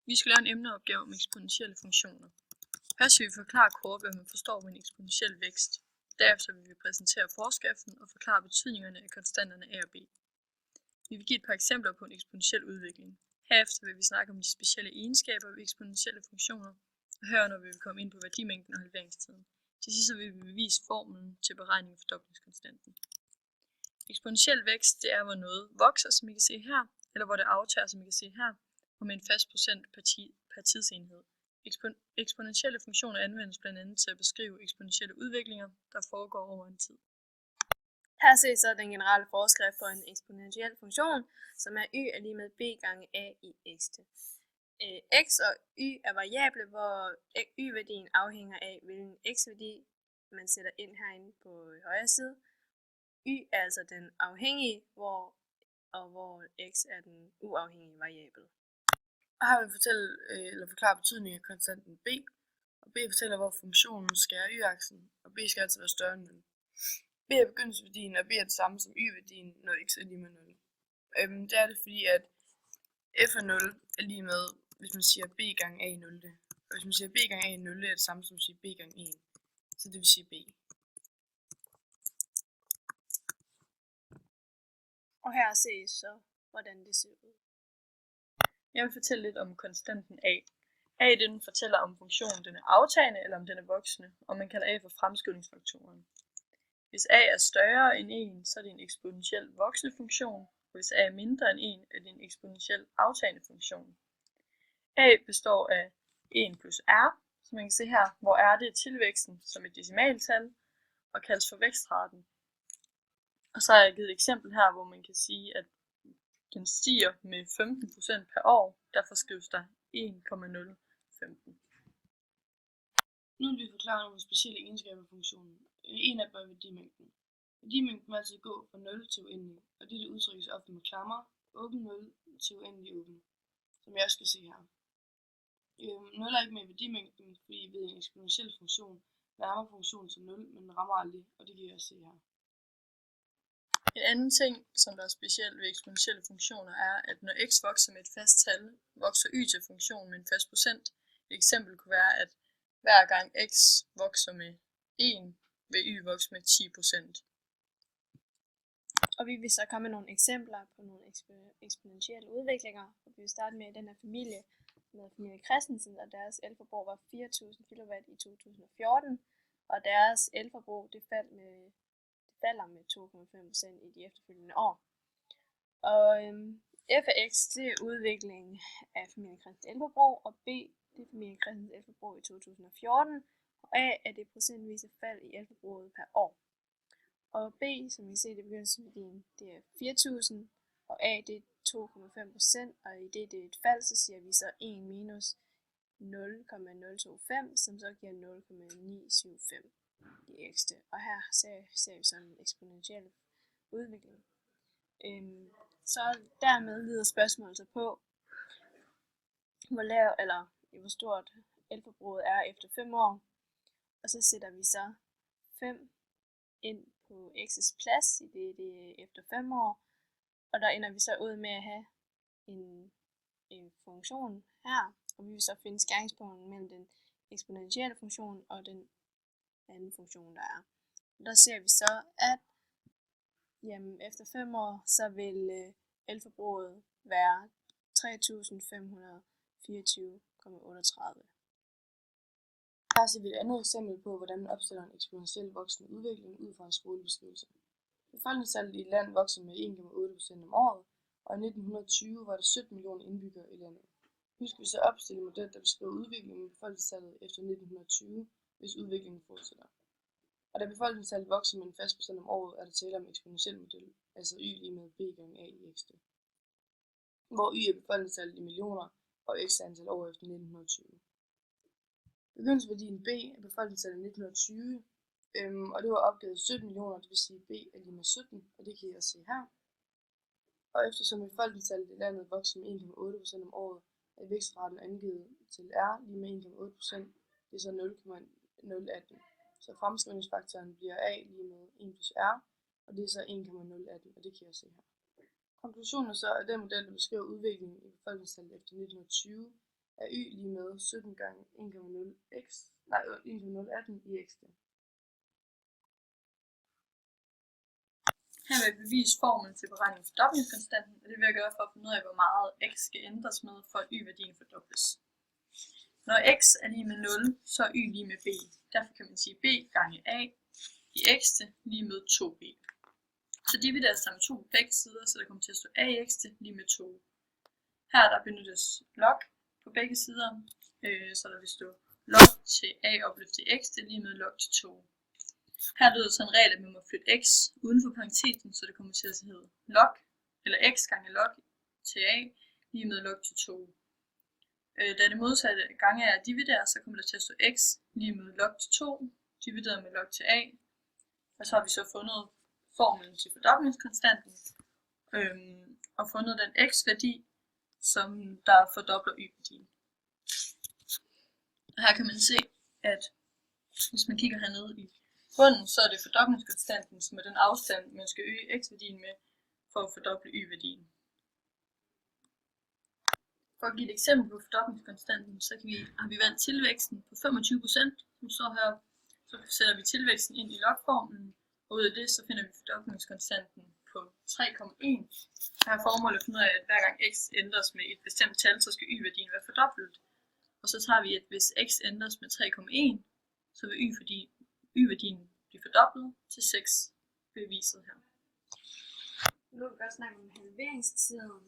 Vi skal lave en emneopgave om eksponentielle funktioner. Først vil vi forklare kort, hvad man forstår ved en eksponentiel vækst. Derefter vil vi præsentere forskriften og forklare betydningerne af konstanterne a og b. Vi vil give et par eksempler på en eksponentiel udvikling. Herefter vil vi snakke om de specielle egenskaber ved eksponentielle funktioner, og herunder vil vi komme ind på værdimængden og halveringstiden. Til sidst vil vi bevise formlen til beregning af fordoblingskonstanten. Eksponentiel vækst, det er, hvor noget vokser, som I kan se her, eller hvor det aftager, som I kan se her, og med en fast procent per tidsenhed. Eksponentielle funktioner anvendes blandt andet til at beskrive eksponentielle udviklinger, der foregår over en tid. Her ses så den generelle forskrift for en eksponentiel funktion, som er y er lige med b gange a i x. X og y er variable, hvor y-værdien afhænger af, hvilken x-værdi man sætter ind herinde på højre side. Y er altså den afhængige, hvor x er den uafhængige variabel. Og her vil jeg forklare betydningen af konstanten b, og b fortæller, hvor funktionen skærer y-aksen, og b skal altså være større end 0. b er begyndelsesværdien, og b er det samme som y-værdien, når x er lige med 0. Det er det, fordi at f af 0 er lige med, hvis man siger b gange a i 0. Og hvis man siger b gange a i 0, er det samme som at sige b gange 1. Så det vil sige b. Og her ses så, hvordan det ser ud. Jeg vil fortælle lidt om konstanten a. A den fortæller om funktionen den er aftagende eller om den er voksende, og man kalder a for fremskrivningsfaktoren. Hvis a er større end 1, så er det en eksponentiel voksende funktion, og hvis a er mindre end 1, er det en eksponentiel aftagende funktion. A består af 1 plus r, som man kan se her, hvor r det er tilvæksten som et decimaltal og kaldes for vækstraten. Og så har jeg givet et eksempel her, hvor man kan sige, at den stiger med 15% per år, derfor skrives der 1,015. Nu vil vi forklare nogle specielle egenskaber af funktionen. En af dem er værdimængden. Værdimængden vil altid gå fra 0 til uendelig, og dette udtrykkes ofte med klammer, åben 0 til uendelig åben, som jeg også skal se her. 0 er ikke med i værdimængden, fordi ved en eksponentiel funktion nærmer funktionen til 0, men den rammer aldrig, og det kan jeg også se her. En anden ting, som der er specielt ved eksponentielle funktioner, er, at når x vokser med et fast tal, vokser y til funktionen med en fast procent. Et eksempel kunne være, at hver gang x vokser med 1, vil y vokse med 10%. Og vi vil så komme med nogle eksempler på nogle eksponentielle udviklinger. Og vi vil starte med den her familie med familie Christensen, og deres elforbrug var 4.000 kW i 2014, og deres elforbrug det falder med 2,5% i de efterfølgende år. Og f af x det er udviklingen af familien Christensens elforbrug, og b det er familien Christensens elforbrug i 2014, og a er det procentvise fald i elforbruget per år. Og b, som I ser, det begyndelsesværdien, det er 4.000, og a det er 2,5%, og i det er et fald, så siger vi så 1 minus 0,025, som så giver 0,975 i x. Og her ser vi sådan en eksponentiel udvikling. Så dermed lider spørgsmålet sig på, hvor stort elforbruget er efter 5 år. Og så sætter vi så 5 ind på x's plads, i det er efter 5 år. Og der ender vi så ud med at have en funktion her, og vi vil så finde skæringspunkten mellem den eksponentielle funktion og den anden funktion, der er. Og der ser vi så, at efter 5 år, så vil elforbruget være 3.524,38. Her ser vi et andet eksempel på, hvordan man opstiller en eksponentiel voksende udvikling ud fra en skolebeskrivelse. Befolkningstallet i et land vokser med 1,8% om året, og i 1920 var der 17 millioner indbyggere i landet. Nu skal vi så opstille en model, der beskriver udviklingen i befolkningstallet efter 1920, hvis udviklingen fortsætter. Og da befolkningstallet vokser med en fast procent om året, er der tale om en eksponentiel model, altså y lige med b gange a i x. Hvor y er befolkningstallet i millioner, og x er antal år efter 1920. Begyndelsesværdien b er befolkningstallet i 1920, og det var opgivet 17 millioner, det vil sige b er lige med 17, og det kan I også se her. Og eftersom befolkningstallet i landet vokser med 1,8% om året, er vækstraten angivet til r lige med 1,8%, det er så 0,018. Så fremskrivningsfaktoren bliver a lige med 1 plus r, og det er så 1,018, og det kan jeg se her. Konklusionen er så, at den model, der beskriver udviklingen i befolkningstallet efter 1920, er y lige med 17 gange 1,018 i xt. Her vil jeg bevise formlen til beregning af fordoblingskonstanten, og det vil jeg gøre for at finde ud af, hvor meget x skal ændres med, for at y-værdien fordobles. Når x er lige med 0, så er y lige med b. Derfor kan man sige b gange a i xt lige med 2b. Så divideres der med 2 på begge sider, så der kommer til at stå a i xt lige med 2. Her der benyttes log på begge sider, så der vil stå log til a opløftet i xt lige med log til 2. Her lyder sådan en regel, at man må flytte x uden for parentesen, så det kommer til at hedde log, eller x gange log til a lige med log til 2. Da det modsatte gange er at dividere, så kommer der til at stå x lige med log til 2, divideret med log til a. Og så har vi så fundet formlen til fordoblingskonstanten, og fundet den x-værdi, som der fordobler y-værdien. Og her kan man se, at hvis man kigger hernede i bunden, så er det fordoblingskonstanten, som er den afstand, man skal øge x-værdien med, for at fordoble y-værdien. For at give et eksempel på fordoblingskonstanten, så har vi valgt tilvæksten på 25%, som står her. Så sætter vi tilvæksten ind i logformlen, og ud af det, så finder vi fordoblingskonstanten på 3,1. Her er formålet at finde ud af, at hver gang x ændres med et bestemt tal, så skal y-værdien være fordoblet. Og så tager vi, at hvis x ændres med 3,1, så vil y-værdien blive fordoblet til 6 beviset her. Nu vil vi godt snakke om halveringstiden,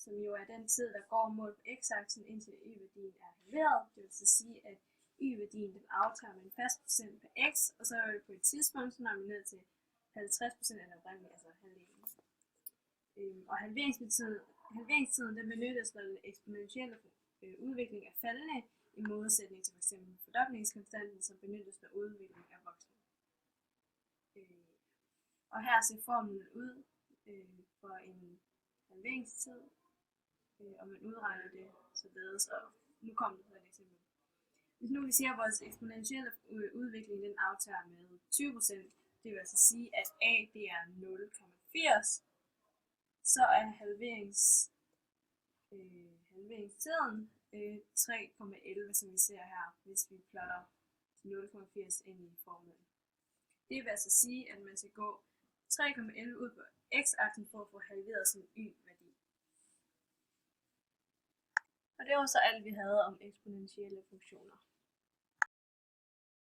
som jo er den tid, der går mod x-aksen, indtil y-værdien er halveret. Det vil så sige, at y-værdien den aftager med en fast procent per x, og så er vi på et tidspunkt, så når vi ned til 50% af den oprindelige, altså halveringen. Og halveringstiden den benyttes, når den eksponentielle udvikling er faldende, i modsætning til f.eks. fordoblingskonstanten, som benyttes, når udviklingen er voksende. Og her ser formlen ud for en halveringstid, og man udregner det således, og nu kommer det så et eksempel. Hvis nu vi siger, at vores eksponentielle udvikling den aftager med 20%, det vil altså sige, at a det er 0,80, så er halveringstiden 3,11, som vi ser her, hvis vi plotter 0,80 ind i formlen. Det vil altså sige, at man skal gå 3,11 ud på x-aksen for at få halveret sin y-værdi. Og det var så alt, vi havde om eksponentielle funktioner.